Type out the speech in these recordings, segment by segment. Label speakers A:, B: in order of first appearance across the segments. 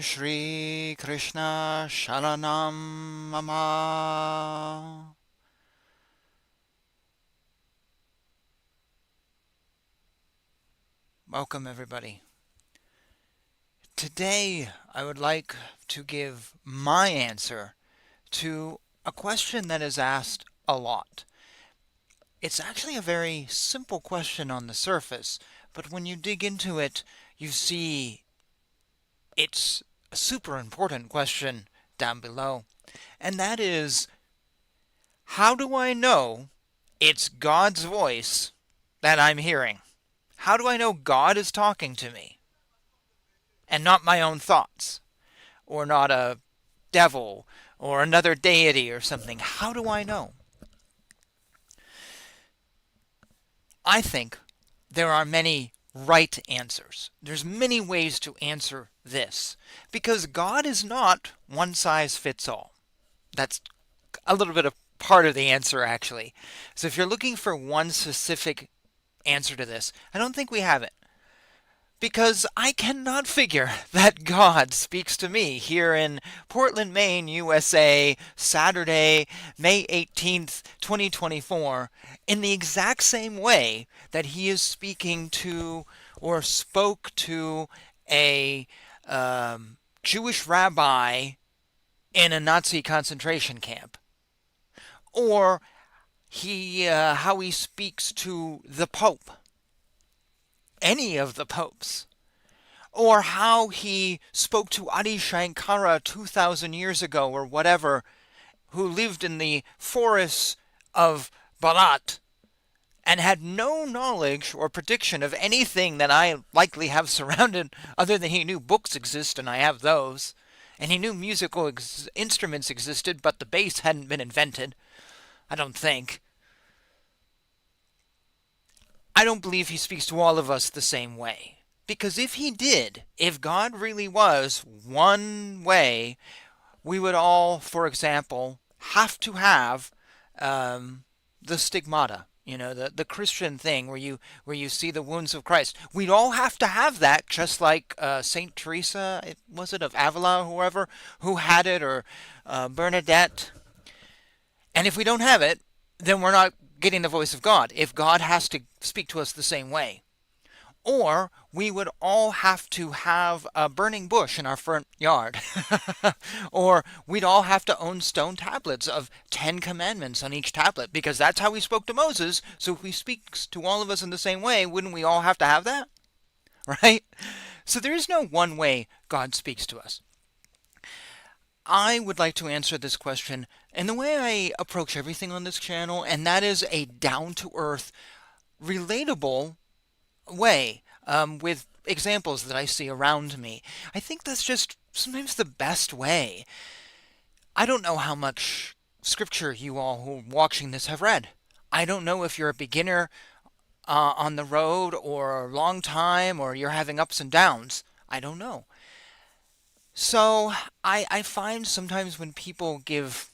A: Shri Krishna Sharanam Mama. Welcome, everybody. Today, I would like to give my answer to a question that is asked a lot. It's actually a very simple question on the surface, but when you dig into it, you see it's a super important question down below. And that is, how do I know it's God's voice that I'm hearing? How do I know God is talking to me and not my own thoughts or not a devil or another deity or something? How do I know? I think there are many right answers. There's many ways to answer this because God is not one size fits all. That's a little bit of part of the answer, actually. So if you're looking for one specific answer to this, I don't think we have it. Because I cannot figure that God speaks to me here in Portland, Maine, USA, Saturday, May 18th, 2024, in the exact same way that he is speaking to or spoke to a Jewish rabbi in a Nazi concentration camp. Or how he speaks to the Pope, any of the popes, or how he spoke to Adi Shankara 2,000 years ago or whatever, who lived in the forests of Bharat and had no knowledge or prediction of anything that I likely have surrounded, other than he knew books exist and I have those, and he knew musical instruments existed, but the bass hadn't been invented. I don't think. I don't believe he speaks to all of us the same way. Because if he did, if God really was one way, we would all, for example, have to have the stigmata. You know, the Christian thing where you see the wounds of Christ. We'd all have to have that, just like Saint Teresa, was it, of Avila, whoever, who had it, or Bernadette. And if we don't have it, then we're not getting the voice of God, if God has to speak to us the same way. Or we would all have to have a burning bush in our front yard. Or we'd all have to own stone tablets of 10 commandments on each tablet, because that's how he spoke to Moses. So if he speaks to all of us in the same way, wouldn't we all have to have that? Right? So there is no one way God speaks to us. I would like to answer this question in the way I approach everything on this channel, and that is a down-to-earth, relatable way, with examples that I see around me. I think that's just sometimes the best way. I don't know how much scripture you all who are watching this have read. I don't know if you're a beginner on the road or a long time, or you're having ups and downs. I don't know. So I find sometimes when people give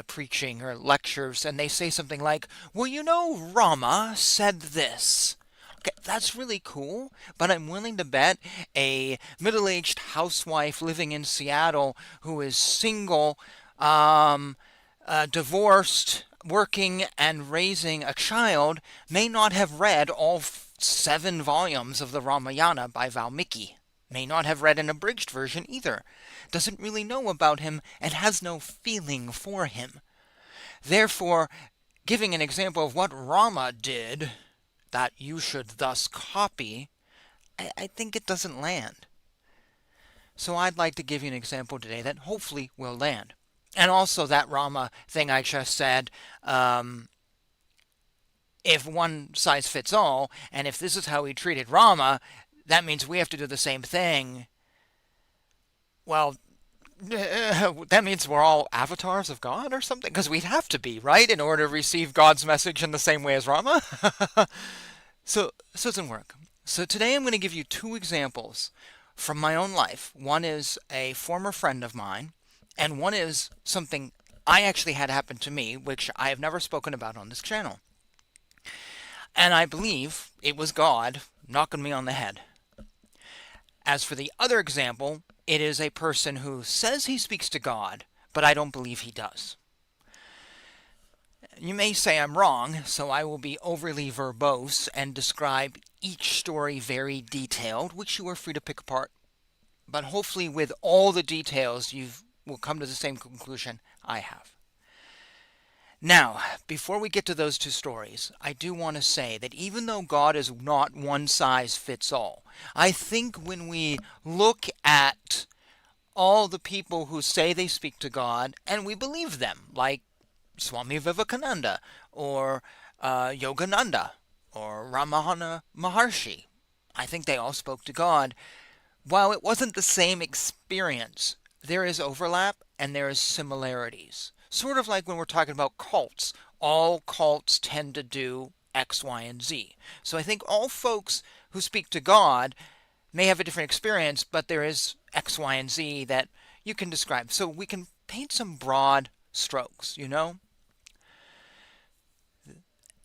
A: preaching or lectures and they say something like, well, you know, Rama said this. Okay, that's really cool, but I'm willing to bet a middle-aged housewife living in Seattle who is single, divorced, working, and raising a child may not have read all 7 volumes of the Ramayana by Valmiki. May not have read an abridged version either, doesn't really know about him, and has no feeling for him. Therefore, giving an example of what Rama did, that you should thus copy, I think it doesn't land. So I'd like to give you an example today that hopefully will land. And also that Rama thing I just said, if one size fits all, and if this is how he treated Rama, that means we have to do the same thing. Well, that means we're all avatars of God or something? Because we'd have to be, right? In order to receive God's message in the same way as Rama? So it doesn't work. So today I'm going to give you 2 examples from my own life. One is a former friend of mine, and one is something I actually had happen to me, which I have never spoken about on this channel. And I believe it was God knocking me on the head. As for the other example, It is a person who says he speaks to God, but I don't believe he does. You may say I'm wrong, so I will be overly verbose and describe each story very detailed, which you are free to pick apart. But hopefully, with all the details, you will come to the same conclusion I have. Now, before we get to those two stories, I do want to say that even though God is not one size fits all, I think when we look at all the people who say they speak to God and we believe them, like Swami Vivekananda or Yogananda or Ramana Maharshi, I think they all spoke to God. While it wasn't the same experience, there is overlap and there is similarities. Sort of like when we're talking about cults. All cults tend to do X, Y, and Z. So I think all folks who speak to God may have a different experience, but there is X, Y, and Z that you can describe. So we can paint some broad strokes, you know?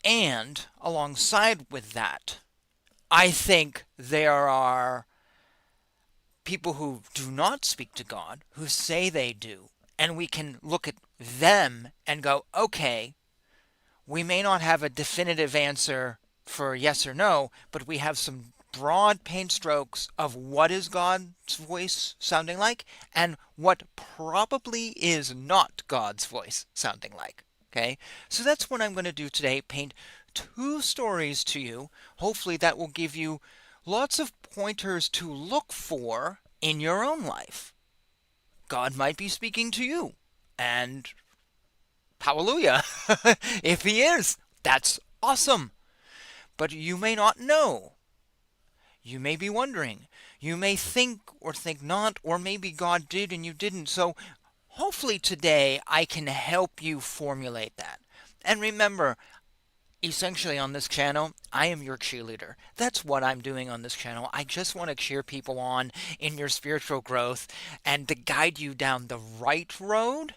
A: And alongside with that, I think there are people who do not speak to God, who say they do, and we can look at them and go, okay, we may not have a definitive answer for yes or no, but we have some broad paint strokes of what is God's voice sounding like and what probably is not God's voice sounding like. Okay, so that's what I'm going to do today, paint two stories to you. Hopefully that will give you lots of pointers to look for in your own life. God might be speaking to you, and hallelujah, if he is, that's awesome. But you may not know. You may be wondering. You may think or think not, or maybe God did and you didn't. So hopefully today I can help you formulate that. And remember, essentially on this channel, I am your cheerleader. That's what I'm doing on this channel. I just want to cheer people on in your spiritual growth and to guide you down the right road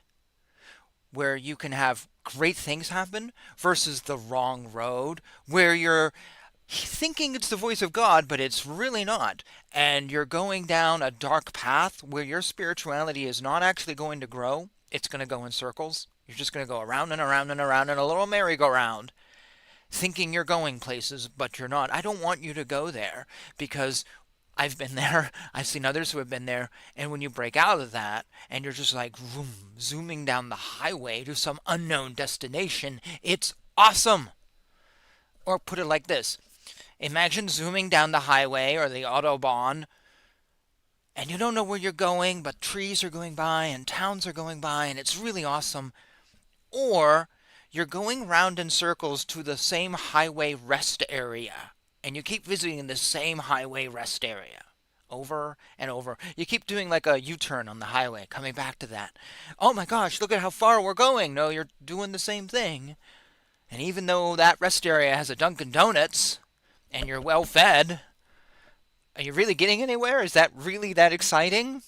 A: where you can have great things happen versus the wrong road where you're thinking it's the voice of God, but it's really not. And you're going down a dark path where your spirituality is not actually going to grow. It's going to go in circles. You're just going to go around and around and around in a little merry-go-round, thinking you're going places, but you're not. I don't want you to go there because I've been there. I've seen others who have been there. And when you break out of that and you're just like vroom, zooming down the highway to some unknown destination, it's awesome. Or put it like this. Imagine zooming down the highway or the Autobahn and you don't know where you're going, but trees are going by and towns are going by and it's really awesome. Or you're going round in circles to the same highway rest area and you keep visiting the same highway rest area over and over. You keep doing like a U-turn on the highway, coming back to that. Oh my gosh, look at how far we're going. No, you're doing the same thing. And even though that rest area has a Dunkin' Donuts, and you're well fed, are you really getting anywhere? Is that really that exciting?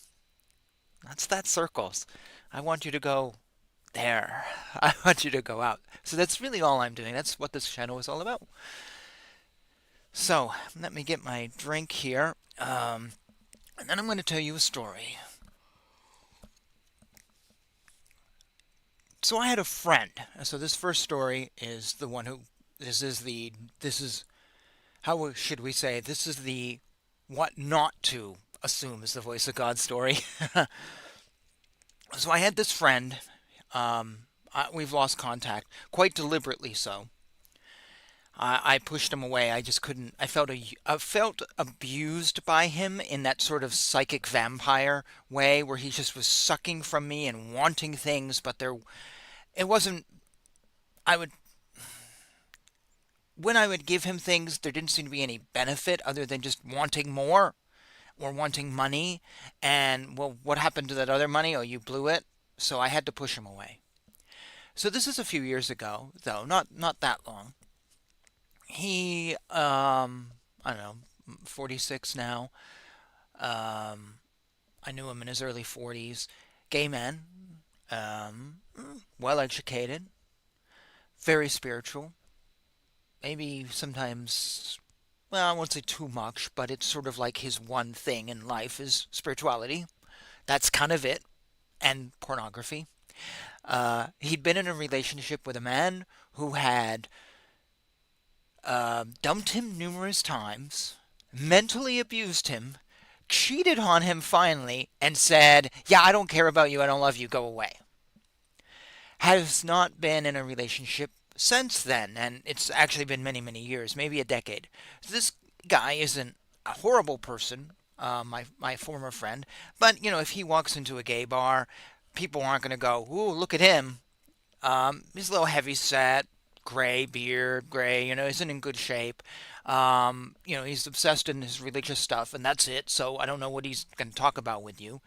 A: That circles. I want you to go there. I want you to go out. So that's really all I'm doing. That's what this channel is all about. So let me get my drink here. And then I'm going to tell you a story. So I had a friend. So this first story is the one who, this is how should we say, this is the what not to assume is the voice of God story. So I had this friend. We've lost contact, quite deliberately so. I pushed him away. I just couldn't. I felt abused by him in that sort of psychic vampire way where he just was sucking from me and wanting things, but it wasn't. I would When I would give him things, there didn't seem to be any benefit other than just wanting more or wanting money. And, well, what happened to that other money? Oh, you blew it. So I had to push him away. So this is a few years ago, though, not that long. He, I don't know, 46 now. I knew him in his early 40s. Gay man, well educated, very spiritual. Maybe sometimes, well, I won't say too much, but it's sort of like his one thing in life is spirituality. That's kind of it. And pornography. He'd been in a relationship with a man who had dumped him numerous times, mentally abused him, cheated on him finally, and said, "Yeah, I don't care about you. I don't love you. Go away." Has not been in a relationship since then, and it's actually been many, many years, maybe a decade. So this guy isn't a horrible person, my former friend, but if he walks into a gay bar, people aren't going to go, "Ooh, look at him. He's a little heavy set, gray beard, gray. Isn't in good shape. He's obsessed in his religious stuff, and that's it. So I don't know what he's going to talk about with you."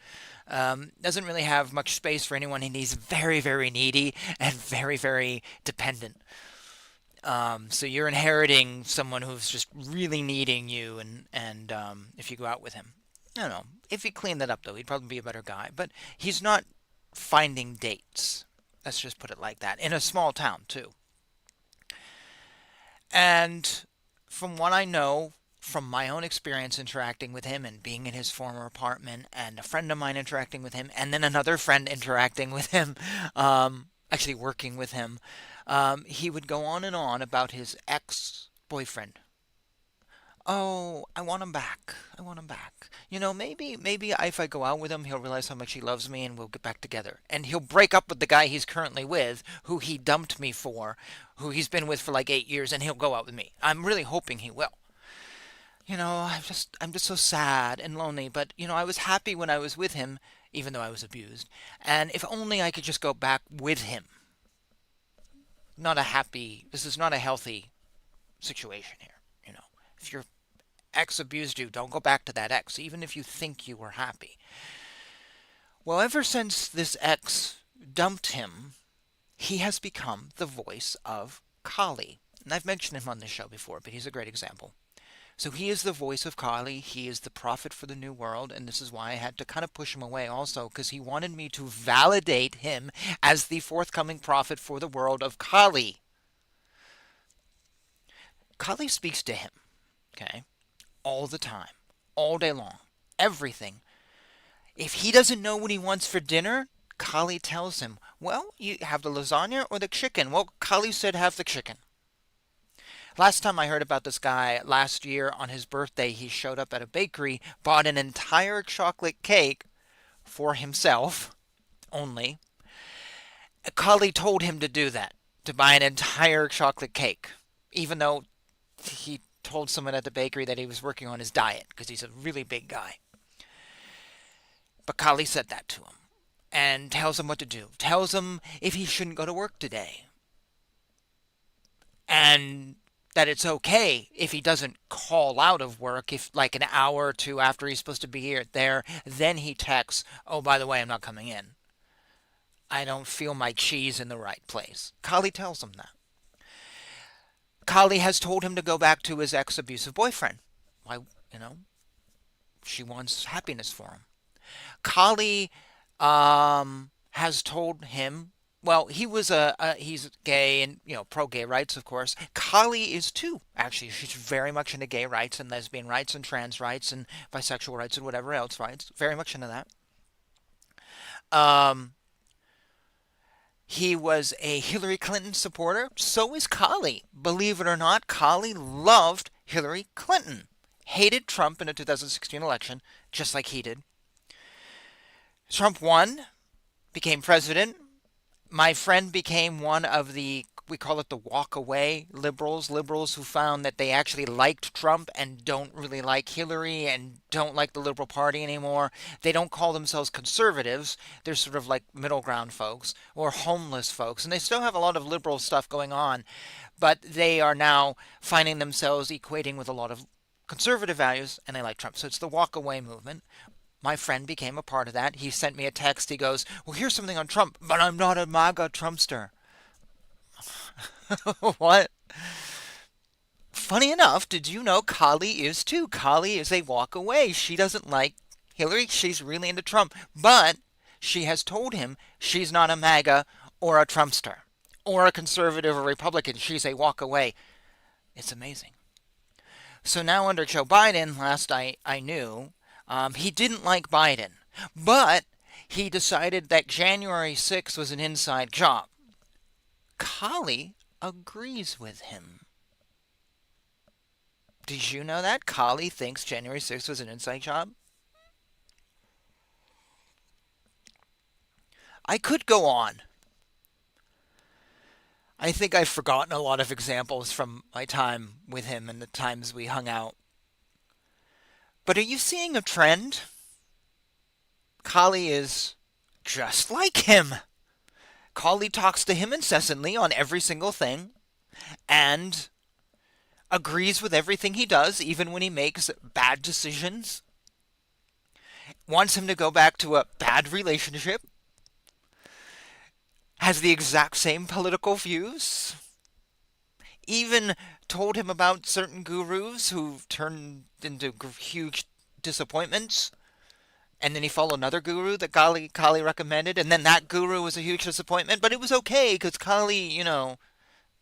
A: Doesn't really have much space for anyone, and he's very, very needy and very, very dependent. So you're inheriting someone who's just really needing you, and if you go out with him, I don't know. If he cleaned that up, though, he'd probably be a better guy. But he's not finding dates. Let's just put it like that. In a small town, too. And from what I know, from my own experience interacting with him and being in his former apartment, and a friend of mine interacting with him, and then another friend interacting with him, actually working with him, he would go on and on about his ex boyfriend. "Oh, I want him back. I want him back. Maybe if I go out with him, he'll realize how much he loves me and we'll get back together." And he'll break up with the guy he's currently with, who he dumped me for, who he's been with for like 8 years, and he'll go out with me. I'm really hoping he will. I'm just so sad and lonely, but I was happy when I was with him, even though I was abused. And if only I could just go back with him. This is not a healthy situation here. If your ex abused you, don't go back to that ex, even if you think you were happy. Well, ever since this ex dumped him, he has become the voice of Kali. And I've mentioned him on this show before, but he's a great example. So he is the voice of Kali. He is the prophet for the new world, and this is why I had to kind of push him away also, because he wanted me to validate him as the forthcoming prophet for the world of Kali. Kali speaks to him, okay, all the time, all day long, everything. If he doesn't know what he wants for dinner, Kali tells him, "Well, you have the lasagna or the chicken?" Well, Kali said have the chicken. Last time I heard about this guy, last year on his birthday, he showed up at a bakery, bought an entire chocolate cake for himself only. Kali told him to do that, to buy an entire chocolate cake, even though he told someone at the bakery that he was working on his diet because he's a really big guy. But Kali said that to him and tells him what to do, tells him if he shouldn't go to work today, and that it's okay if he doesn't call out of work, if like an hour or two after he's supposed to be there, then he texts, "Oh, by the way, I'm not coming in. I don't feel my cheese in the right place." Kali tells him that. Kali has told him to go back to his ex-abusive boyfriend. Why, she wants happiness for him. Kali has told him, well, he's gay and pro-gay rights, of course. Kali is too. Actually, she's very much into gay rights and lesbian rights and trans rights and bisexual rights and whatever else rights. Very much into that. Um, he was a Hillary Clinton supporter. So is Kali. Believe it or not, Kali loved Hillary Clinton. Hated Trump in the 2016 election, just like he did. Trump won, became president. My friend became one of the, we call it the walk away liberals who found that they actually liked Trump and don't really like Hillary and don't like the Liberal Party anymore. They don't call themselves conservatives. They're sort of like middle ground folks or homeless folks. And they still have a lot of liberal stuff going on, but they are now finding themselves equating with a lot of conservative values, and they like Trump. So it's the walk away movement. My friend became a part of that. He sent me a text. He goes, "Well, here's something on Trump, but I'm not a MAGA Trumpster." What? Funny enough, did you know Kali is too? Kali is a walk away. She doesn't like Hillary. She's really into Trump. But she has told him she's not a MAGA or a Trumpster or a conservative or Republican. She's a walk away. It's amazing. So now under Joe Biden, last I knew, he didn't like Biden. But he decided that January 6th was an inside job. Kali agrees with him. Did you know that? Kali thinks January 6th was an inside job? I could go on. I think I've forgotten a lot of examples from my time with him and the times we hung out. But are you seeing a trend? Kali is just like him. Kali talks to him incessantly on every single thing and agrees with everything he does, even when he makes bad decisions. Wants him to go back to a bad relationship. Has the exact same political views. Even told him about certain gurus who turned into huge disappointments. And then he followed another guru that Kali recommended, and then that guru was a huge disappointment. But it was okay because Kali,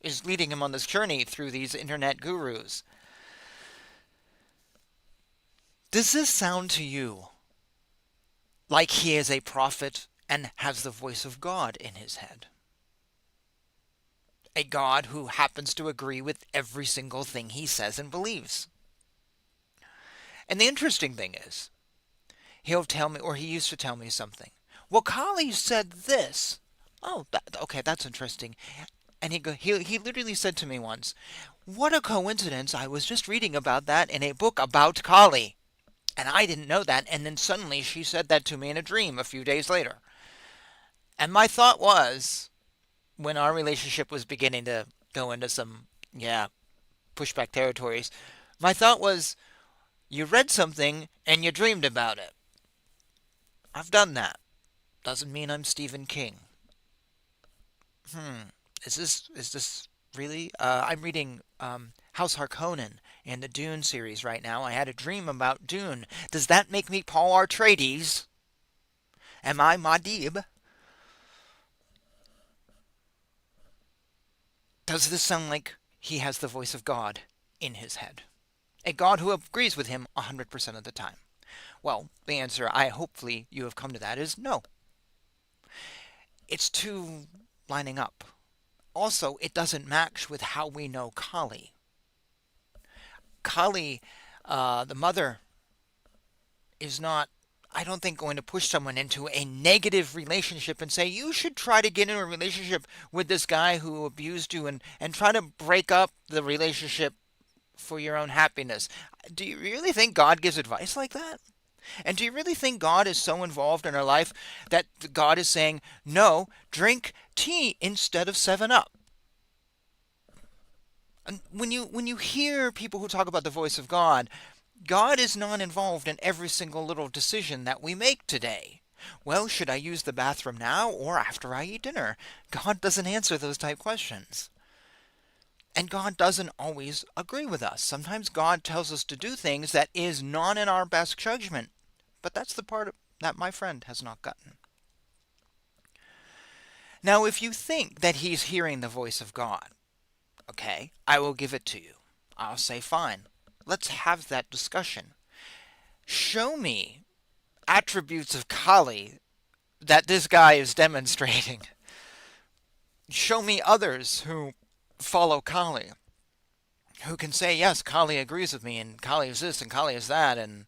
A: is leading him on this journey through these internet gurus. Does this sound to you like he is a prophet and has the voice of God in his head? A God who happens to agree with every single thing he says and believes. And the interesting thing is, he'll tell me, or he used to tell me something. Well, Kali said this. Oh, okay, that's interesting. And he literally said to me once, "What a coincidence! I was just reading about that in a book about Kali, and I didn't know that." And then suddenly she said that to me in a dream a few days later. And my thought was, when our relationship was beginning to go into some, pushback territories, my thought was, you read something and you dreamed about it. I've done that. Doesn't mean I'm Stephen King. Is this really? I'm reading House Harkonnen and the Dune series right now. I had a dream about Dune. Does that make me Paul Atreides? Am I Madib? Does this sound like he has the voice of God in his head? A God who agrees with him 100% of the time? Well, the answer, hopefully you have come to that, is no. It's too lining up. Also, it doesn't match with how we know Kali. Kali, the mother, is not, I don't think, going to push someone into a negative relationship and say, you should try to get in a relationship with this guy who abused you and try to break up the relationship for your own happiness. Do you really think God gives advice like that? And do you really think God is so involved in our life that God is saying, no, drink tea instead of 7-Up? And when you hear people who talk about the voice of God, God is not involved in every single little decision that we make today. Well, should I use the bathroom now or after I eat dinner? God doesn't answer those type questions. And God doesn't always agree with us. Sometimes God tells us to do things that is not in our best judgment. But that's the part that my friend has not gotten. Now, if you think that he's hearing the voice of God, okay, I will give it to you. I'll say, fine, let's have that discussion. Show me attributes of Kali that this guy is demonstrating. Show me others who follow Kali, who can say, yes, Kali agrees with me, and Kali is this, and Kali is that, and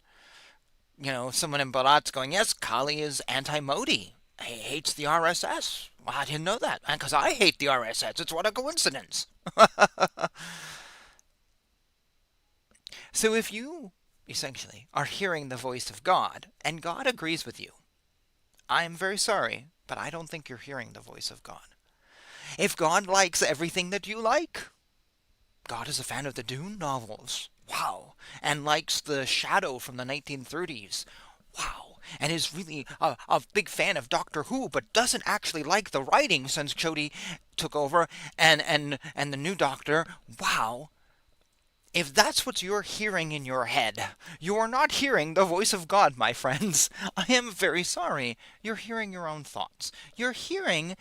A: someone in Barat's going, yes, Kali is anti-Modi. He hates the RSS. Well, I didn't know that. And because I hate the RSS. It's what a coincidence. So if you, essentially, are hearing the voice of God, and God agrees with you, I am very sorry, but I don't think you're hearing the voice of God. If God likes everything that you like, God is a fan of the Dune novels. Wow. And likes The Shadow from the 1930s. Wow. And is really a big fan of Doctor Who, but doesn't actually like the writing since Jodie took over and the new Doctor. Wow. If that's what you're hearing in your head, you are not hearing the voice of God, my friends. I am very sorry. You're hearing your own thoughts. You're hearing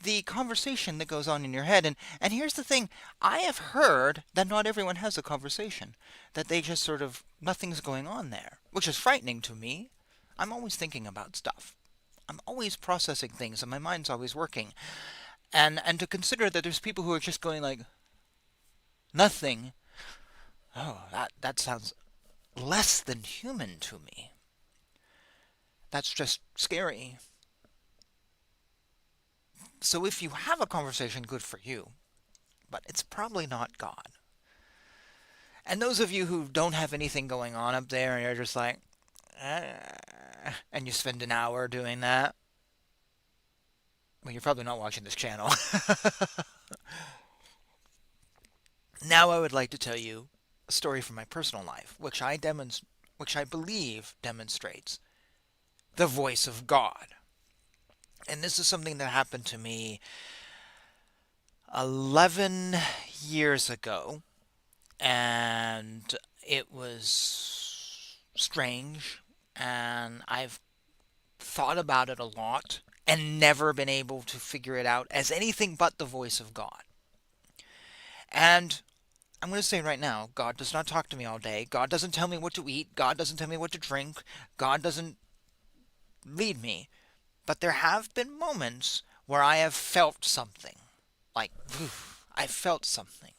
A: the conversation that goes on in your head. And here's the thing. I have heard that not everyone has a conversation. That they just sort of, nothing's going on there. Which is frightening to me. I'm always thinking about stuff. I'm always processing things and my mind's always working. And to consider that there's people who are just going like nothing. Oh, that sounds less than human to me. That's just scary. So if you have a conversation, good for you. But it's probably not God. And those of you who don't have anything going on up there and you're just like, and you spend an hour doing that, well, you're probably not watching this channel. Now I would like to tell you a story from my personal life, which I believe demonstrates the voice of God. And this is something that happened to me 11 years ago, and it was strange, and I've thought about it a lot and never been able to figure it out as anything but the voice of God. And I'm going to say right now, God does not talk to me all day. God doesn't tell me what to eat. God doesn't tell me what to drink. God doesn't lead me. But there have been moments where I have felt something. Like, I felt something.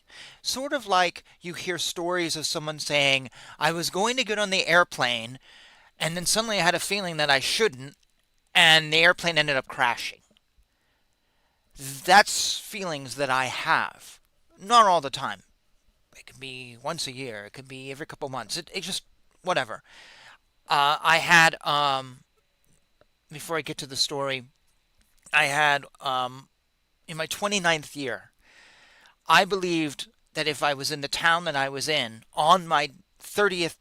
A: Sort of like you hear stories of someone saying, I was going to get on the airplane, and then suddenly I had a feeling that I shouldn't, and the airplane ended up crashing. That's feelings that I have. Not all the time. It could be once a year. It could be every couple months. It just, whatever. I had, before I get to the story, I had, in my 29th year, I believed that if I was in the town that I was in on my 30th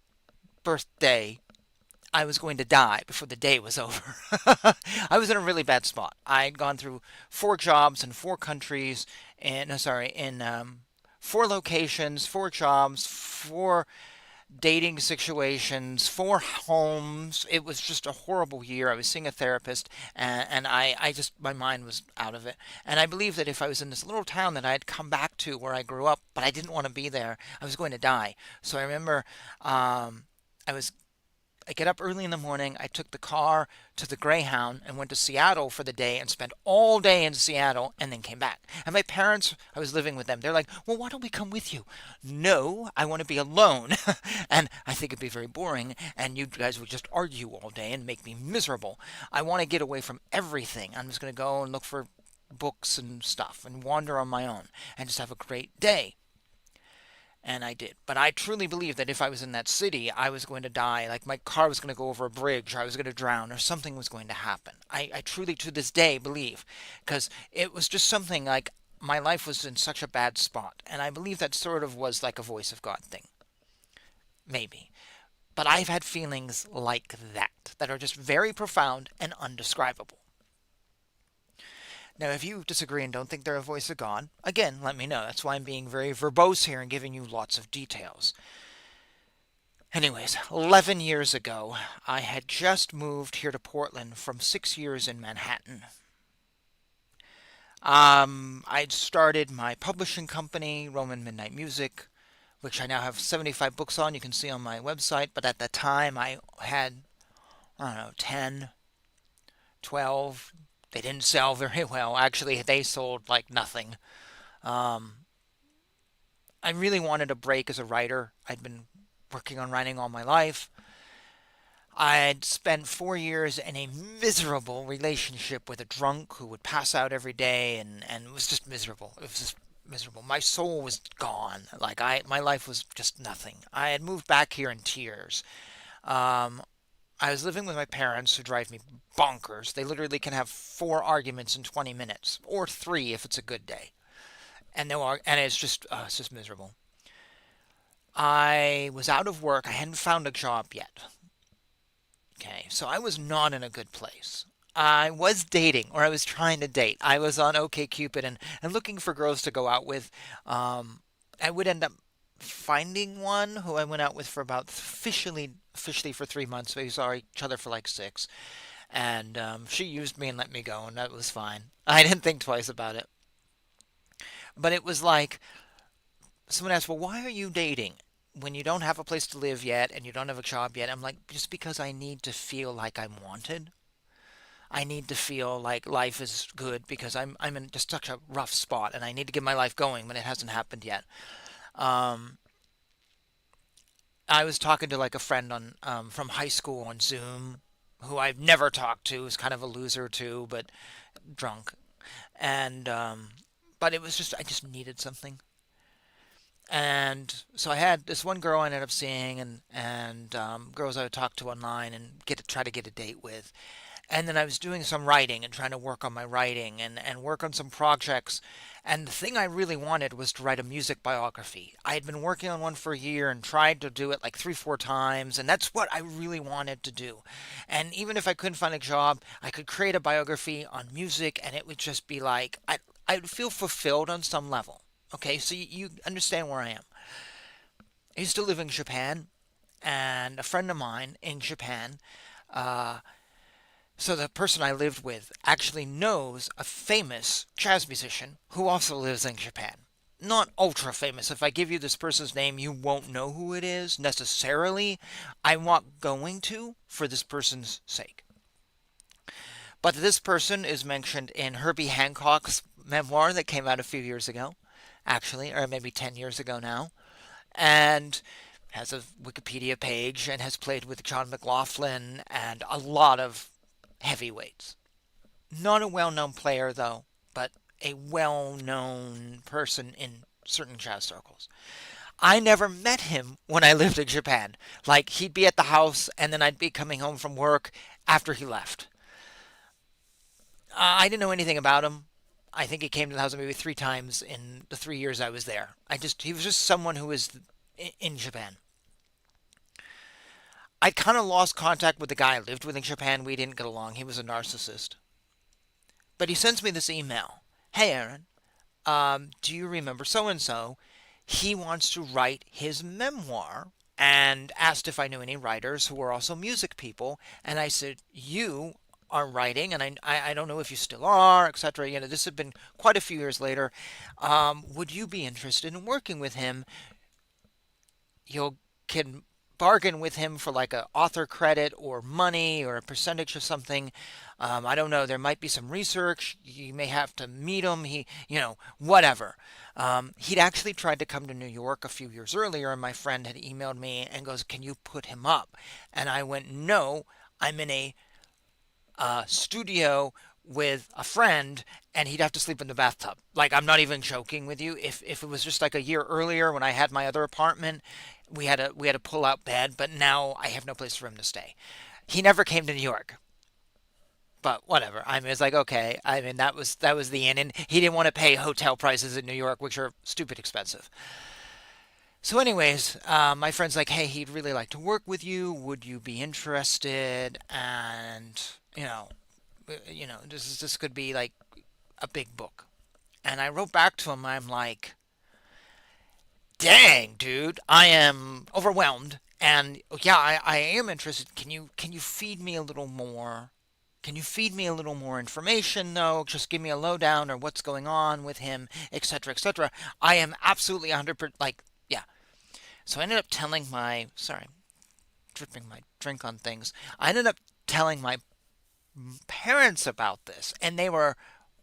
A: birthday, I was going to die before the day was over. I was in a really bad spot. I had gone through 4 jobs in 4 countries, and no, sorry, in 4 locations, 4 jobs, 4 dating situations, 4 homes. It was just a horrible year. I was seeing a therapist, and I just, my mind was out of it. And I believe that if I was in this little town that I had come back to where I grew up, but I didn't want to be there, I was going to die. So I remember I was I get up early in the morning. I took the car to the Greyhound and went to Seattle for the day and spent all day in Seattle and then came back. And my parents, I was living with them. They're like, well, why don't we come with you? No, I want to be alone. And I think it'd be very boring. And you guys would just argue all day and make me miserable. I want to get away from everything. I'm just going to go and look for books and stuff and wander on my own and just have a great day. And I did. But I truly believe that if I was in that city, I was going to die. Like my car was going to go over a bridge, or I was going to drown, or something was going to happen. I truly, to this day, believe. Because it was just something like my life was in such a bad spot. And I believe that sort of was like a voice of God thing. Maybe. But I've had feelings like that are just very profound and undescribable. Now, if you disagree and don't think they're a voice of God, again, let me know. That's why I'm being very verbose here and giving you lots of details. Anyways, 11 years ago, I had just moved here to Portland from 6 years in Manhattan. I'd started my publishing company, Roman Midnight Music, which I now have 75 books on. You can see on my website. But at that time, I had, I don't know, 10, 12. They didn't sell very well. Actually, they sold like nothing. Um, I really wanted a break as a writer. I'd been working on writing all my life. I'd spent 4 years in a miserable relationship with a drunk who would pass out every day, and it was just miserable. It was just miserable. My soul was gone. My life was just nothing. I had moved back here in tears. Um, I was living with my parents who drive me bonkers. They literally can have 4 arguments in 20 minutes, or 3 if it's a good day. And it's just miserable. I was out of work. I hadn't found a job yet. Okay, so I was not in a good place. I was dating, or I was trying to date. I was on OkCupid and looking for girls to go out with. I would end up finding one who I went out with for about officially for 3 months. We saw each other for like 6, and she used me and let me go, and that was fine. I didn't think twice about it. But it was like someone asked, "Well, why are you dating?" when you don't have a place to live yet and you don't have a job yet, I'm like, just because I need to feel like I'm wanted. I need to feel like life is good because I'm in just such a rough spot and I need to get my life going when it hasn't happened yet. Um, I was talking to like a friend on from high school on Zoom who I've never talked to, is kind of a loser too, but drunk. And but it was just I just needed something. And so I had this one girl I ended up seeing, and girls I would talk to online and get to try to get a date with. And then I was doing some writing and trying to work on my writing and work on some projects. And the thing I really wanted was to write a music biography. I had been working on one for a year and tried to do it like three, four times, and that's what I really wanted to do. And even if I couldn't find a job, I could create a biography on music, and it would just be like I would feel fulfilled on some level. Okay, so you understand where I am. I used to live in Japan, and a friend of mine in Japan, uh, so the person I lived with actually knows a famous jazz musician who also lives in Japan. Not ultra famous. If I give you this person's name, you won't know who it is necessarily. I'm not going to for this person's sake. But this person is mentioned in Herbie Hancock's memoir that came out a few years ago, actually, or maybe 10 years ago now, and has a Wikipedia page and has played with John McLaughlin and a lot of heavyweights. Not a well known player, though, but a well known person in certain jazz circles. I never met him when I lived in Japan. Like, he'd be at the house, and then I'd be coming home from work after he left. I didn't know anything about him. I think he came to the house maybe three times in the 3 years I was there. He was just someone who was in Japan. I kind of lost contact with the guy I lived with in Japan. We didn't get along. He was a narcissist. But he sends me this email. Hey, Aaron, do you remember so and so? He wants to write his memoir and asked if I knew any writers who were also music people. And I said, you are writing, and I don't know if you still are, etc. You know, this had been quite a few years later. Would you be interested in working with him? You can bargain with him for like a author credit or money or a percentage of something. I don't know. There might be some research. You may have to meet him. Whatever. He'd actually tried to come to New York a few years earlier, and my friend had emailed me and goes, "Can you put him up?" And I went, "No, I'm in a studio with a friend, and he'd have to sleep in the bathtub." Like, I'm not even joking with you. If it was just like a year earlier when I had my other apartment, we had a pull out bed, but now I have no place for him to stay. He never came to New York. But whatever. I mean, it's like, okay. I mean, that was the end, and he didn't want to pay hotel prices in New York, which are stupid expensive. So, anyways, my friend's like, "Hey, he'd really like to work with you. Would you be interested?" And you know, this could be like a big book. And I wrote back to him. I'm like, "Dang, dude, I am overwhelmed. And yeah, I am interested. Can you feed me a little more? Can you feed me a little more information, though? Just give me a lowdown or what's going on with him, etc., etc." I am absolutely 100% like, yeah. So I ended up telling my, sorry, dripping my drink on things. I ended up telling my parents about this, and they were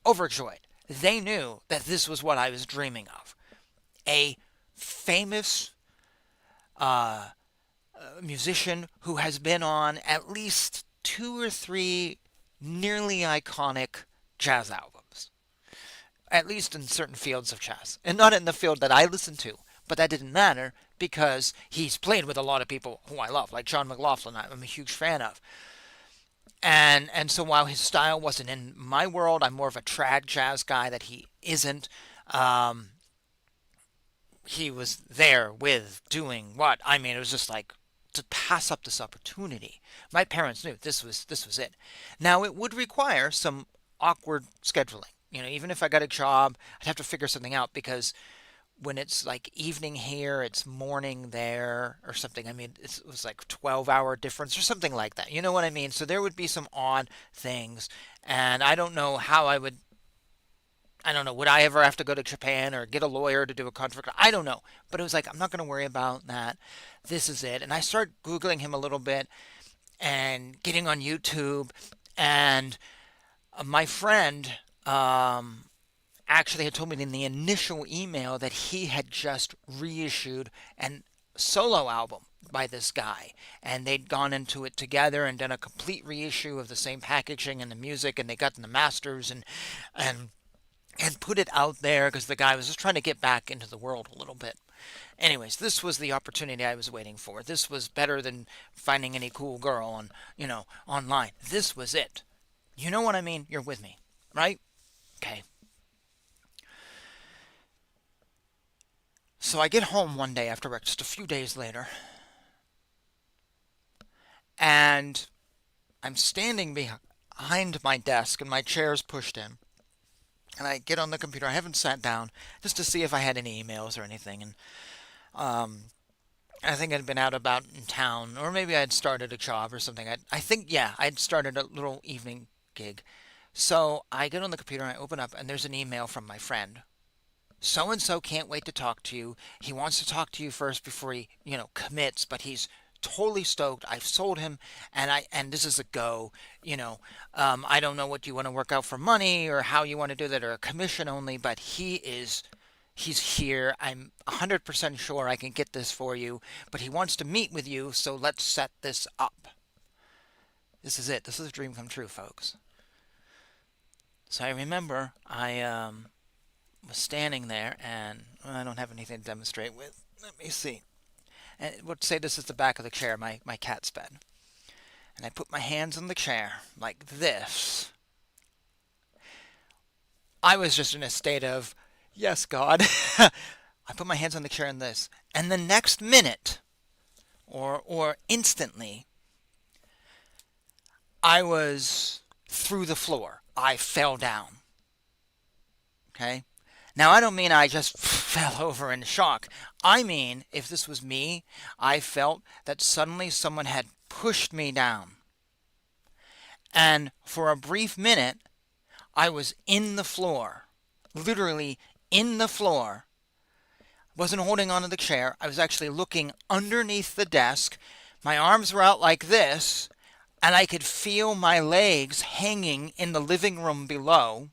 A: overjoyed. They knew that this was what I was dreaming of. A famous uh, musician who has been on at least two or three nearly iconic jazz albums, at least in certain fields of jazz, and not in the field that I listen to. But that didn't matter because he's played with a lot of people who I love, like John McLaughlin. I'm a huge fan of. And so while his style wasn't in my world, I'm more of a trad jazz guy that he isn't. Um, he was there with doing what? I mean, it was just like to pass up this opportunity. My parents knew this was it. Now it would require some awkward scheduling. Even if I got a job, I'd have to figure something out because when it's like evening here, it's morning there or something. I mean, it was like 12-hour difference or something like that. You know what I mean? So there would be some odd things, and I don't know how I would I don't know, would I ever have to go to Japan or get a lawyer to do a contract? I don't know. But it was like, I'm not going to worry about that. This is it. And I started Googling him a little bit and getting on YouTube. And my friend actually had told me in the initial email that he had just reissued an solo album by this guy, and they'd gone into it together and done a complete reissue of the same packaging and the music, and they got the masters and and put it out there because the guy was just trying to get back into the world a little bit. Anyways, this was the opportunity I was waiting for. This was better than finding any cool girl on, online. This was it. You know what I mean? You're with me, right? Okay. So I get home one day after work, just a few days later, and I'm standing behind my desk and my chair's pushed in. And I get on the computer. I haven't sat down just to see if I had any emails or anything. And um, I think I'd been out about in town, or maybe I'd started a job or something. I think, yeah, I'd started a little evening gig. So I get on the computer and I open up, and there's an email from my friend. So and so can't wait to talk to you. He wants to talk to you first before he, commits, but he's totally stoked. I've sold him, and this is a go. I don't know what you want to work out for money or how you want to do that or a commission only, but he's here. I'm 100% sure I can get this for you, but he wants to meet with you, so let's set this up. This is it. This is a dream come true, folks. So I remember I was standing there, and I don't have anything to demonstrate with. Let me see. And let's say this is the back of the chair, my cat's bed. And I put my hands on the chair like this. I was just in a state of, yes, God. I put my hands on the chair in this. And the next minute, or instantly, I was through the floor. I fell down. Okay? Now, I don't mean I just fell over in shock. I mean, if this was me, I felt that suddenly someone had pushed me down. And for a brief minute, I was in the floor. Literally in the floor. Wasn't holding onto the chair. I was actually looking underneath the desk. My arms were out like this, and I could feel my legs hanging in the living room below.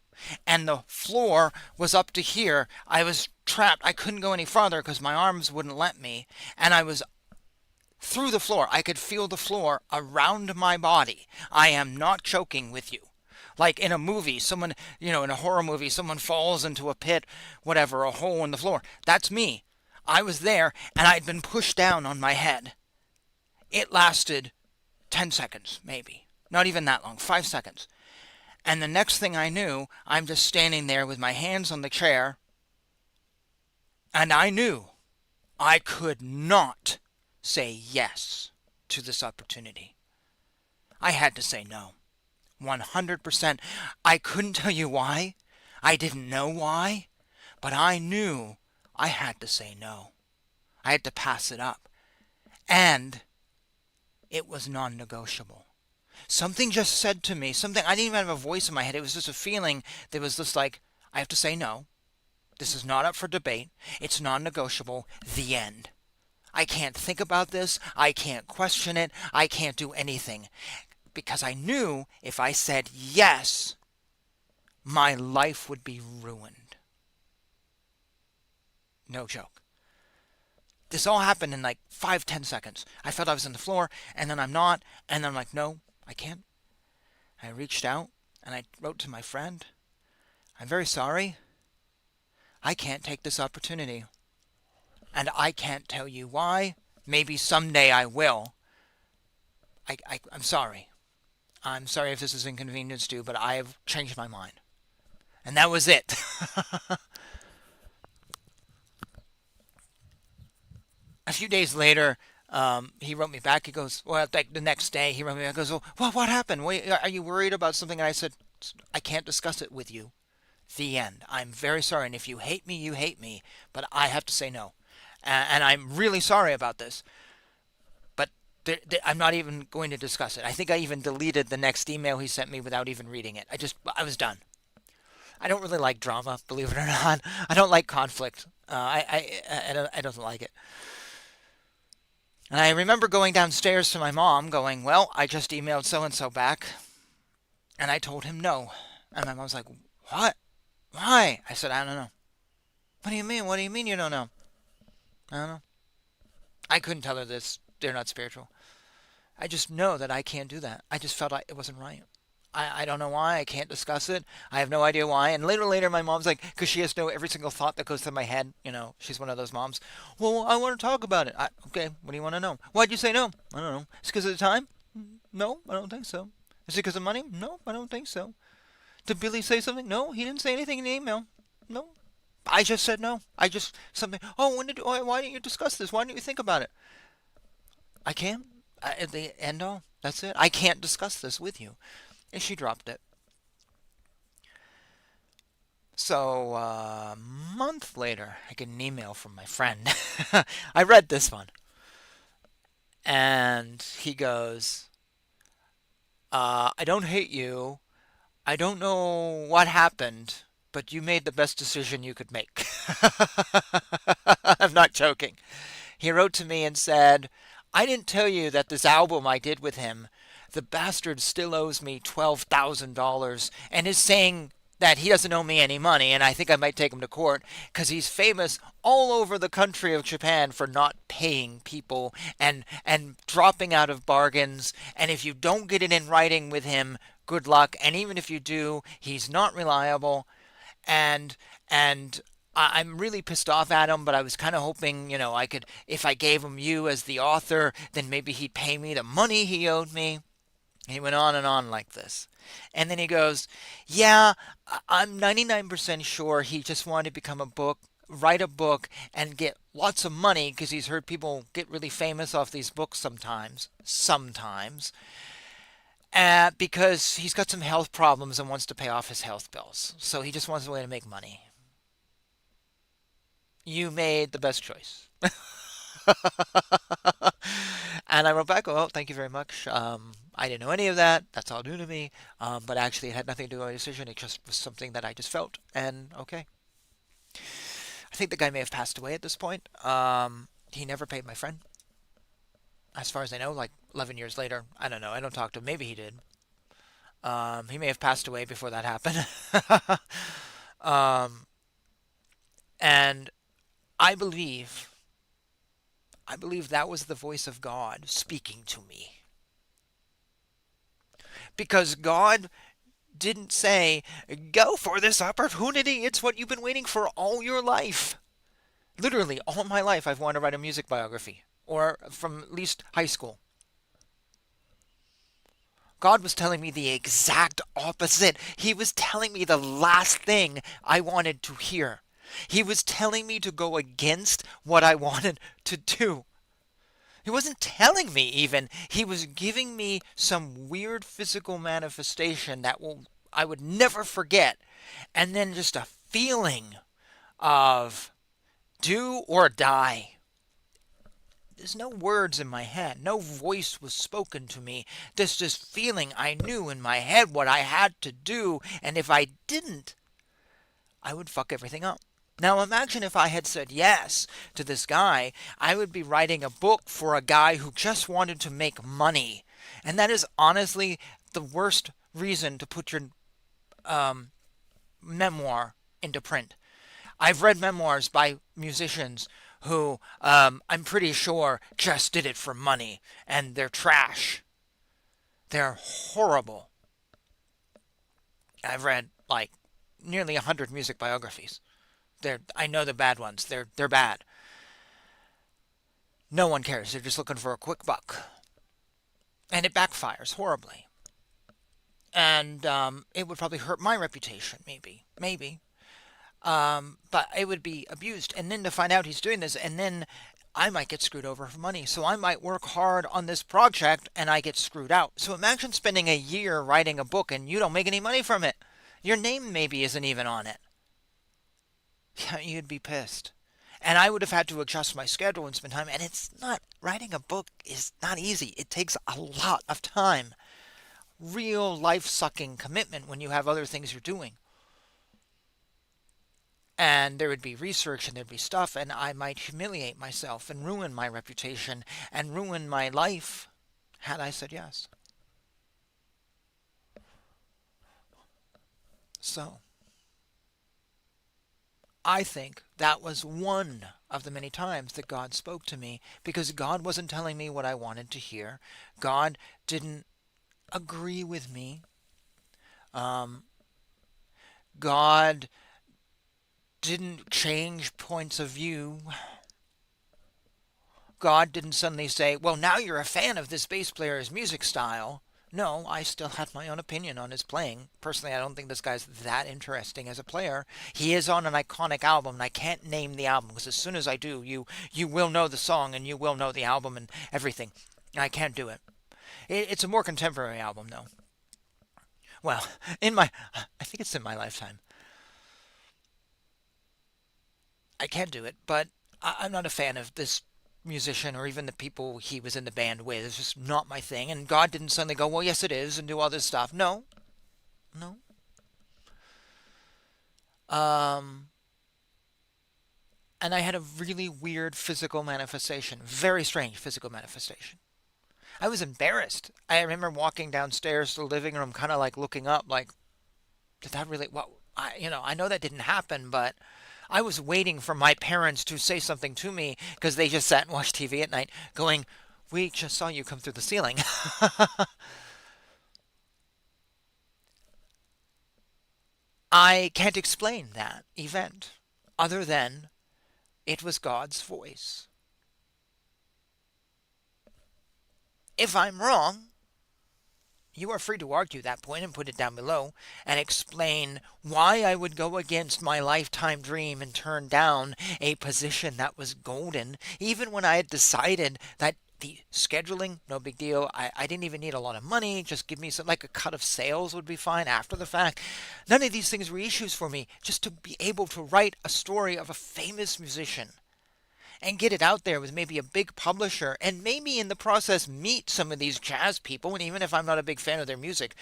A: And the floor was up to here. I was trapped. I couldn't go any farther because my arms wouldn't let me. And I was through the floor. I could feel the floor around my body. I am not joking with you. Like in a movie, someone, in a horror movie, someone falls into a pit, whatever, a hole in the floor. That's me. I was there, and I'd been pushed down on my head. It lasted 10 seconds, maybe. Not even that long, 5 seconds. And the next thing I knew, I'm just standing there with my hands on the chair. And I knew I could not say yes to this opportunity. I had to say no. 100%. I couldn't tell you why. I didn't know why. But I knew I had to say no. I had to pass it up. And it was non-negotiable. Something just said to me, something, I didn't even have a voice in my head. It was just a feeling that was just like, I have to say no. This is not up for debate. It's non-negotiable. The end. I can't think about this. I can't question it. I can't do anything. Because I knew if I said yes, my life would be ruined. No joke. This all happened in like 5-10 seconds. I felt I was on the floor, and then I'm not, and then I'm like, no, I can't. I reached out, and I wrote to my friend, I'm very sorry. I can't take this opportunity. And I can't tell you why. Maybe someday I will. I'm sorry. I'm sorry if this is inconvenience to you, but I have changed my mind. And that was it. A few days later, he wrote me back. He goes, well, like the next day, he wrote me back. He goes, well, what happened? Are you worried about something? And I said, I can't discuss it with you. The end. I'm very sorry. And if you hate me, you hate me. But I have to say no. And I'm really sorry about this. But I'm not even going to discuss it. I think I even deleted the next email he sent me without even reading it. I was done. I don't really like drama, believe it or not. I don't like conflict. I don't like it. And I remember going downstairs to my mom, going, "Well, I just emailed so and so back, and I told him no." And my mom's like, "What? Why?" I said, "I don't know." "What do you mean? What do you mean you don't know?" "I don't know." I couldn't tell her this. They're not spiritual. I just know that I can't do that. I just felt like it wasn't right. I don't know why. I can't discuss it. I have no idea why. And later, my mom's like, because she has to know every single thought that goes through my head. She's one of those moms. "Well, I want to talk about it." Okay, what do you want to know? "Why'd you say no?" "I don't know." "It's because of the time?" "No, I don't think so." "Is it because of money?" "No, I don't think so." "Did Billy say something?" "No, he didn't say anything in the email." "No." I just said no. I just something. "Oh, why didn't you discuss this? Why didn't you think about it?" I can't. At the end all. That's it. I can't discuss this with you. And she dropped it. So a month later, I get an email from my friend. I read this one, and he goes, "I don't hate you. I don't know what happened, but you made the best decision you could make." I'm not joking. He wrote to me and said, "I didn't tell you that this album I did with him, the bastard still owes me $12,000 and is saying that he doesn't owe me any money, and I think I might take him to court because he's famous all over the country of Japan for not paying people and dropping out of bargains. And if you don't get it in writing with him, good luck. And even if you do, he's not reliable. And I'm really pissed off at him, but I was kind of hoping, I could, if I gave him you as the author, then maybe he'd pay me the money he owed me." He went on and on like this. And then he goes, "Yeah, I'm 99% sure he just wanted to write a book and get lots of money because he's heard people get really famous off these books sometimes. Sometimes. Because he's got some health problems and wants to pay off his health bills. So he just wants a way to make money." You made the best choice. And I wrote back, "Well, thank you very much. I didn't know any of that. That's all new to me. But actually, it had nothing to do with my decision. It just was something that I just felt. And okay." I think the guy may have passed away at this point. He never paid my friend. As far as I know, like 11 years later. I don't know. I don't talk to him. Maybe he did. He may have passed away before that happened. um, and I believe I believe that was the voice of God speaking to me. Because God didn't say, "Go for this opportunity. It's what you've been waiting for all your life." Literally, all my life, I've wanted to write a music biography, or from at least high school. God was telling me the exact opposite. He was telling me the last thing I wanted to hear. He was telling me to go against what I wanted to do. He wasn't telling me even. He was giving me some weird physical manifestation that I would never forget. And then just a feeling of do or die. There's no words in my head. No voice was spoken to me. There's this feeling I knew in my head what I had to do. And if I didn't, I would fuck everything up. Now imagine if I had said yes to this guy, I would be writing a book for a guy who just wanted to make money. And that is honestly the worst reason to put your um, memoir into print. I've read memoirs by musicians who I'm pretty sure just did it for money, and they're trash. They're horrible. I've read like nearly 100 music biographies. I know the bad ones. They're bad. No one cares. They're just looking for a quick buck, and it backfires horribly. And it would probably hurt my reputation. Maybe. But it would be abused. And then to find out he's doing this, and then I might get screwed over for money. So I might work hard on this project and I get screwed out. So imagine spending a year writing a book and you don't make any money from it. Your name maybe isn't even on it. Yeah, you'd be pissed. And I would have had to adjust my schedule and spend time. And it's not, writing a book is not easy. It takes a lot of time. Real life sucking commitment when you have other things you're doing. And there would be research and there'd be stuff, and I might humiliate myself and ruin my reputation and ruin my life had I said yes. So I think that was one of the many times that God spoke to me because God wasn't telling me what I wanted to hear. God didn't agree with me. Um, God didn't change points of view. God didn't suddenly say, well, now you're a fan of this bass player's music style. No, I still had my own opinion on his playing. Personally, I don't think this guy's that interesting as a player. He is on an iconic album, and I can't name the album because as soon as I do, you will know the song and you will know the album and everything. I can't do it. It's a more contemporary album, though. Well, I think it's in my lifetime. I can do it, but I'm not a fan of this musician or even the people he was in the band with. It's just not my thing. And God didn't suddenly go, well, yes, it is, and do all this stuff. No, no. Um, and I had a really weird physical manifestation, very strange physical manifestation. I was embarrassed. I remember walking downstairs to the living room, kind of like looking up, like, did that really, what, I know that didn't happen, but I was waiting for my parents to say something to me because they just sat and watched TV at night, going, we just saw you come through the ceiling. I can't explain that event other than it was God's voice. If I'm wrong, you are free to argue that point and put it down below and explain why I would go against my lifetime dream and turn down a position that was golden, even when I had decided that the scheduling, no big deal. I didn't even need a lot of money. Just give me some, like a cut of sales would be fine after the fact. None of these things were issues for me. Just to be able to write a story of a famous musician and get it out there with maybe a big publisher and maybe in the process meet some of these jazz people. And even if I'm not a big fan of their music,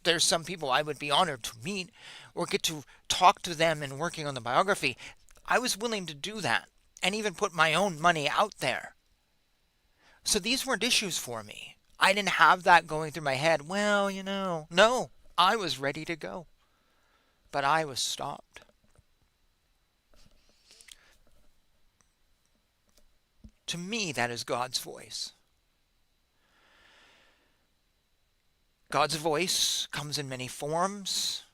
A: there's some people I would be honored to meet or get to talk to them in working on the biography. I was willing to do that and even put my own money out there. So these weren't issues for me. I didn't have that going through my head. Well, no, I was ready to go, but I was stopped. To me, that is God's voice. God's voice comes in many forms.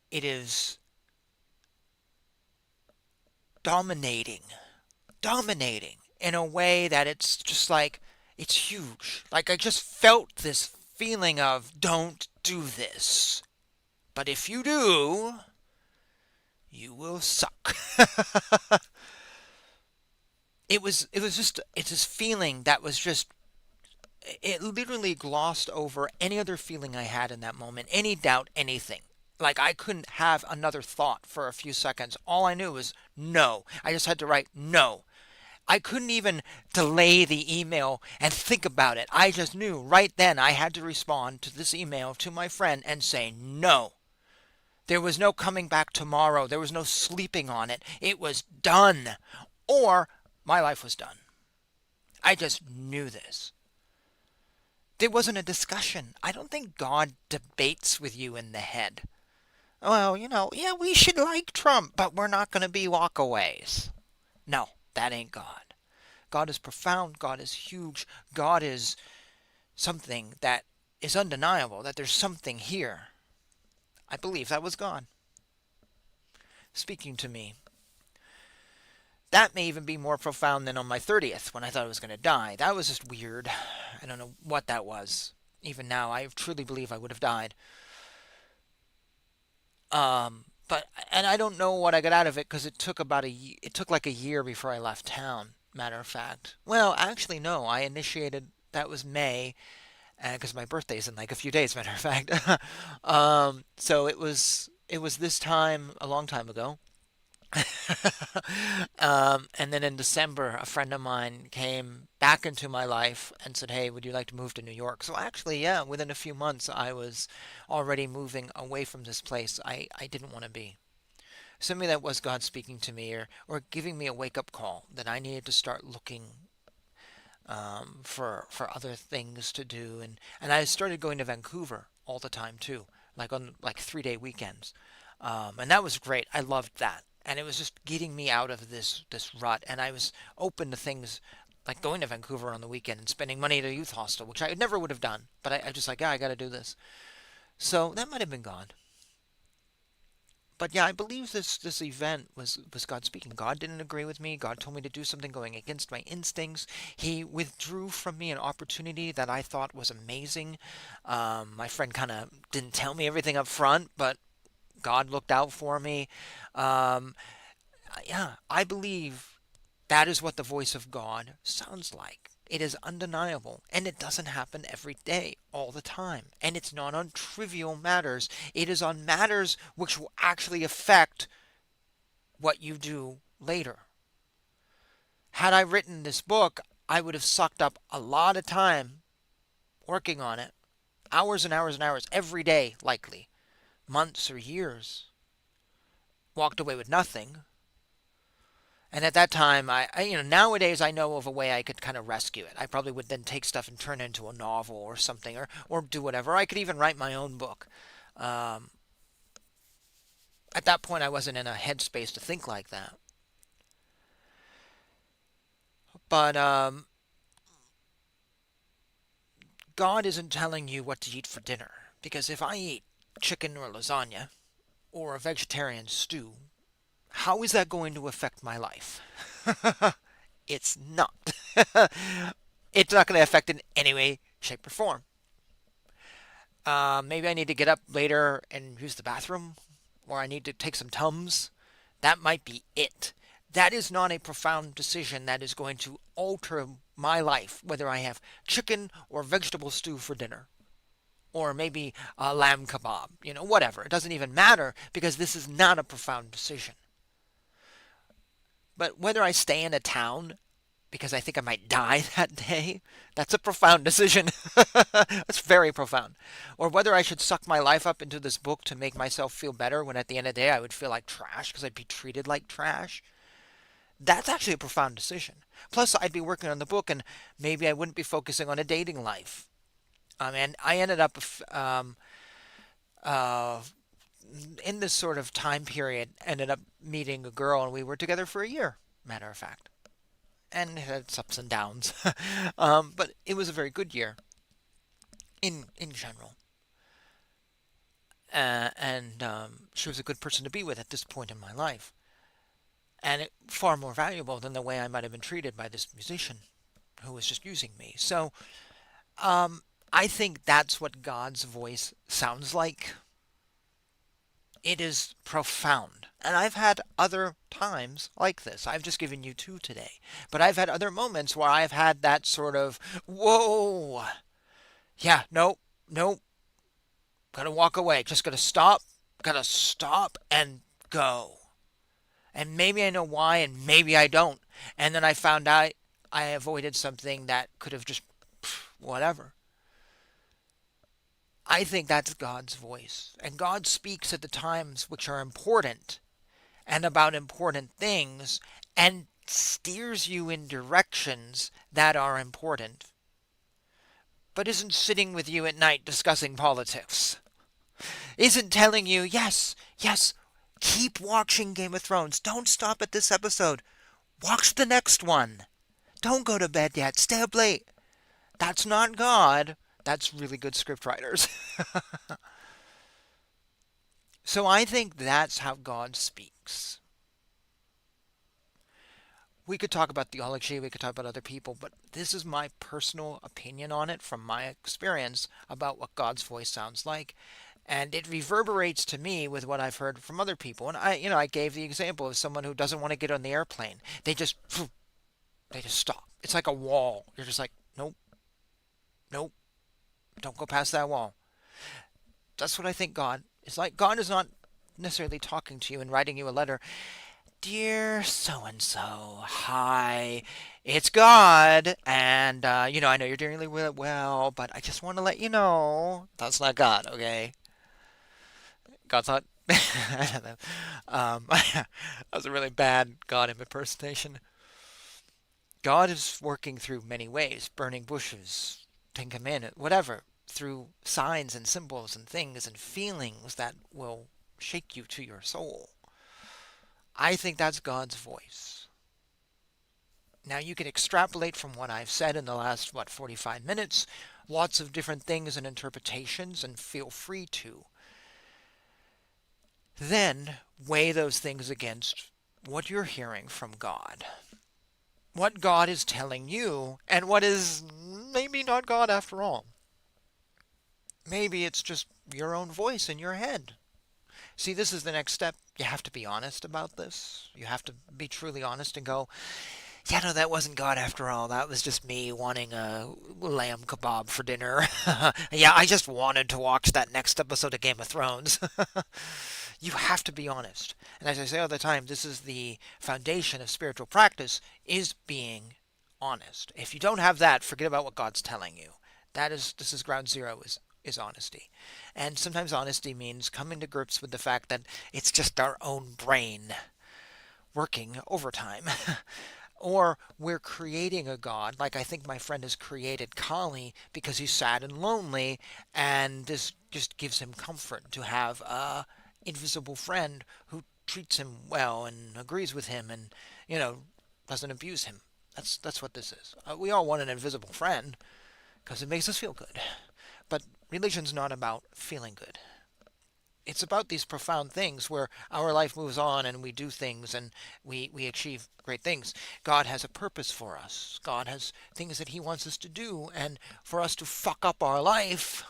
A: It is dominating, dominating in a way that it's just like, it's huge. Like I just felt this feeling of, don't do this. But if you do, you will suck. It's this feeling that was just, it literally glossed over any other feeling I had in that moment, any doubt, anything. Like I couldn't have another thought for a few seconds. All I knew was no. I just had to write no. I couldn't even delay the email and think about it. I just knew right then I had to respond to this email to my friend and say no. There was no coming back tomorrow. There was no sleeping on it. It was done. Or my life was done. I just knew this. There wasn't a discussion. I don't think God debates with you in the head. Well, yeah, we should like Trump, but we're not going to be walkaways. No, that ain't God. God is profound. God is huge. God is something that is undeniable, that there's something here. I believe that was God speaking to me. That may even be more profound than on my 30th when I thought I was going to die. That was just weird. I don't know what that was. Even now, I truly believe I would have died. But and I don't know what I got out of it because it took like a year before I left town. Matter of fact, well, actually, no. I initiated that was May, because my birthday's in like a few days. Matter of fact, so it was this time a long time ago. And then in December, a friend of mine came back into my life and said, "Hey, would you like to move to New York?" So actually, yeah, within a few months, I was already moving away from this place I didn't want to be. something that was God speaking to me, or giving me a wake up call that I needed to start looking for other things to do, and I started going to Vancouver all the time too, like on like 3 day weekends, and that was great. I loved that, and it was just getting me out of this rut, and I was open to things like going to Vancouver on the weekend and spending money at a youth hostel, which I never would have done, but I just like, yeah, I got to do this. So that might have been God. But yeah, I believe this event was God speaking. God didn't agree with me. God told me to do something going against my instincts. He withdrew from me an opportunity that I thought was amazing. My friend kind of didn't tell me everything up front, but God looked out for me. Um, yeah, I believe that is what the voice of God sounds like. It is undeniable, and it doesn't happen every day, all the time. And it's not on trivial matters. It is on matters which will actually affect what you do later. Had I written this book, I would have sucked up a lot of time working on it. Hours and hours and hours every day, likely. Months or years. Walked away with nothing. And at that time, nowadays I know of a way I could kind of rescue it. I probably would then take stuff and turn it into a novel or something, or do whatever. I could even write my own book. Um, at that point, I wasn't in a headspace to think like that. But God isn't telling you what to eat for dinner. Because if I eat chicken or lasagna or a vegetarian stew, how is that going to affect my life? It's not. It's not going to affect it in any way, shape, or form. Maybe I need to get up later and use the bathroom, or I need to take some Tums. That might be it. That is not a profound decision that is going to alter my life, whether I have chicken or vegetable stew for dinner, or maybe a lamb kebab, whatever. It doesn't even matter because this is not a profound decision. But whether I stay in a town because I think I might die that day, that's a profound decision. That's very profound. Or whether I should suck my life up into this book to make myself feel better when at the end of the day I would feel like trash because I'd be treated like trash. That's actually a profound decision. Plus, I'd be working on the book and maybe I wouldn't be focusing on a dating life. And I ended up uh, in this sort of time period, ended up meeting a girl and we were together for a year, matter of fact. And it had its ups and downs. But it was a very good year in general. And she was a good person to be with at this point in my life. And far more valuable than the way I might have been treated by this musician who was just using me. So I think that's what God's voice sounds like. It is profound. And I've had other times like this. I've just given you two today. But I've had other moments where I've had that sort of, whoa, yeah, nope, nope, gotta walk away. Just gotta stop and go. And maybe I know why, and maybe I don't. And then I found out I avoided something that could have just, whatever. I think that's God's voice. And God speaks at the times which are important and about important things and steers you in directions that are important, but isn't sitting with you at night discussing politics. Isn't telling you, yes, yes, keep watching Game of Thrones. Don't stop at this episode. Watch the next one. Don't go to bed yet. Stay up late. That's not God. That's really good script writers. So I think that's how God speaks. We could talk about theology, we could talk about other people, but this is my personal opinion on it from my experience about what God's voice sounds like. And it reverberates to me with what I've heard from other people. And I gave the example of someone who doesn't want to get on the airplane. They just stop. It's like a wall. You're just like, nope, nope, don't go past that wall. That's what I think God is like. God is not necessarily talking to you and writing you a letter. Dear so and so, hi, it's God, and I know you're doing really well, but I just want to let you know that's not God, okay? God's not. I don't know. That was a really bad God impersonation. God is working through many ways, burning bushes, Ten Commandments, whatever, through signs and symbols and things and feelings that will shake you to your soul. I think that's God's voice. Now you can extrapolate from what I've said in the last, 45 minutes, lots of different things and interpretations, and feel free to. Then weigh those things against what you're hearing from God. What God is telling you, and what is maybe not God after all. Maybe it's just your own voice in your head. See, this is the next step. You have to be honest about this. You have to be truly honest and go, yeah, no, that wasn't God after all. That was just me wanting a lamb kebab for dinner. Yeah, I just wanted to watch that next episode of Game of Thrones. You have to be honest. And as I say all the time, this is the foundation of spiritual practice, is being honest. If you don't have that, forget about what God's telling you. This is ground zero, is honesty. And sometimes honesty means coming to grips with the fact that it's just our own brain working overtime. Or we're creating a God, like I think my friend has created Kali because he's sad and lonely, and this just gives him comfort to have a invisible friend who treats him well and agrees with him and, you know, doesn't abuse him. That's what this is. We all want an invisible friend because it makes us feel good. But religion's not about feeling good. It's about these profound things where our life moves on and we do things and we achieve great things. God has a purpose for us. God has things that he wants us to do. And for us to fuck up our life,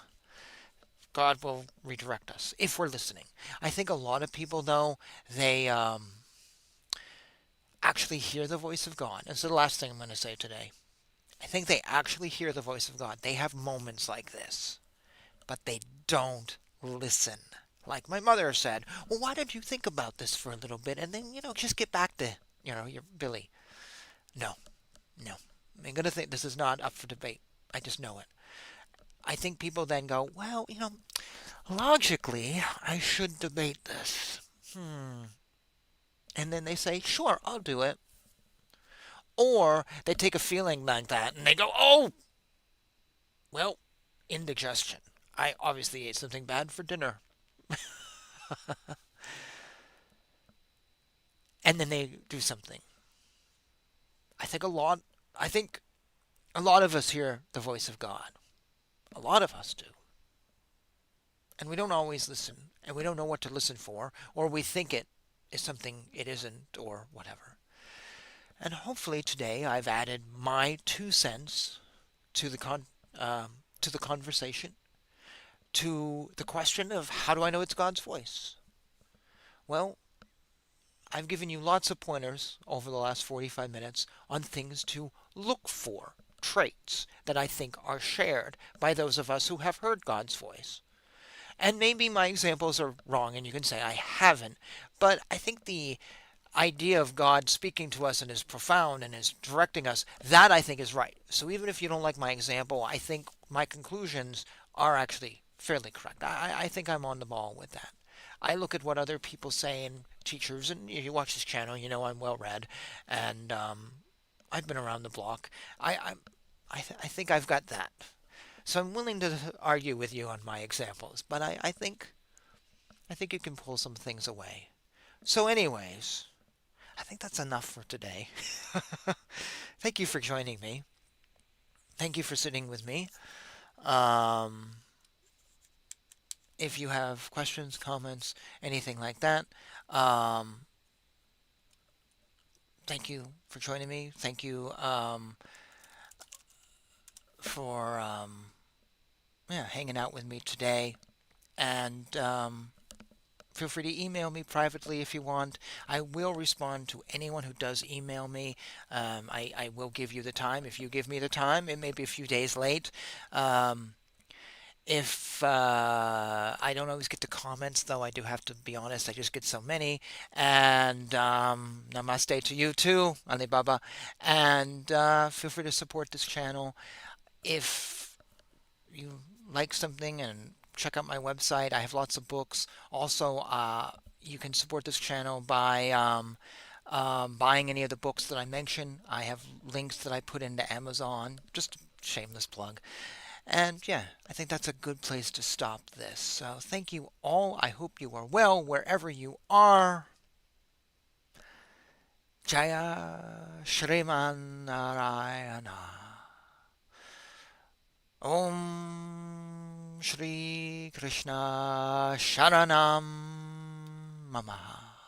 A: God will redirect us if we're listening. I think a lot of people, though, they actually hear the voice of God. That's the last thing I'm going to say today. I think they actually hear the voice of God. They have moments like this, but they don't listen. Like my mother said, well, why don't you think about this for a little bit and then, just get back to, your Billy. No, no. I'm going to think this is not up for debate. I just know it. I think people then go, well, logically, I should debate this. And then they say, sure, I'll do it. Or they take a feeling like that and they go, oh, well, indigestion. I obviously ate something bad for dinner. And then they do something. I think a lot I think a lot of us hear the voice of God. A lot of us do. And we don't always listen, and we don't know what to listen for, or we think it is something it isn't, or whatever. And hopefully today I've added my 2 cents to to the conversation, to the question of how do I know it's God's voice? Well, I've given you lots of pointers over the last 45 minutes on things to look for, traits that I think are shared by those of us who have heard God's voice. And maybe my examples are wrong and you can say I haven't, but I think the idea of God speaking to us and is profound and is directing us, that I think is right. So even if you don't like my example, I think my conclusions are actually fairly correct. I think I'm on the ball with that. I look at what other people say and teachers, and if you watch this channel, you know I'm well read, and I've been around the block. I think I've got that. So I'm willing to argue with you on my examples, but I think you can pull some things away. So anyways, I think that's enough for today. Thank you for joining me. Thank you for sitting with me. Um, if you have questions, comments, anything like that, um, thank you for joining me. Thank you for yeah, hanging out with me today. And feel free to email me privately if you want. I will respond to anyone who does email me. I will give you the time. If you give me the time, it may be a few days late. If I don't always get to comments, though, I do have to be honest, I just get so many. And namaste to you too, Alibaba. And feel free to support this channel. If you like something and check out my website, I have lots of books. Also, You can support this channel by buying any of the books that I mentioned. I have links that I put into Amazon. Just a shameless plug. And yeah, I think that's a good place to stop this. So thank you all. I hope you are well wherever you are. Jaya Shriman Narayana. Om Shri Krishna Sharanam Mama.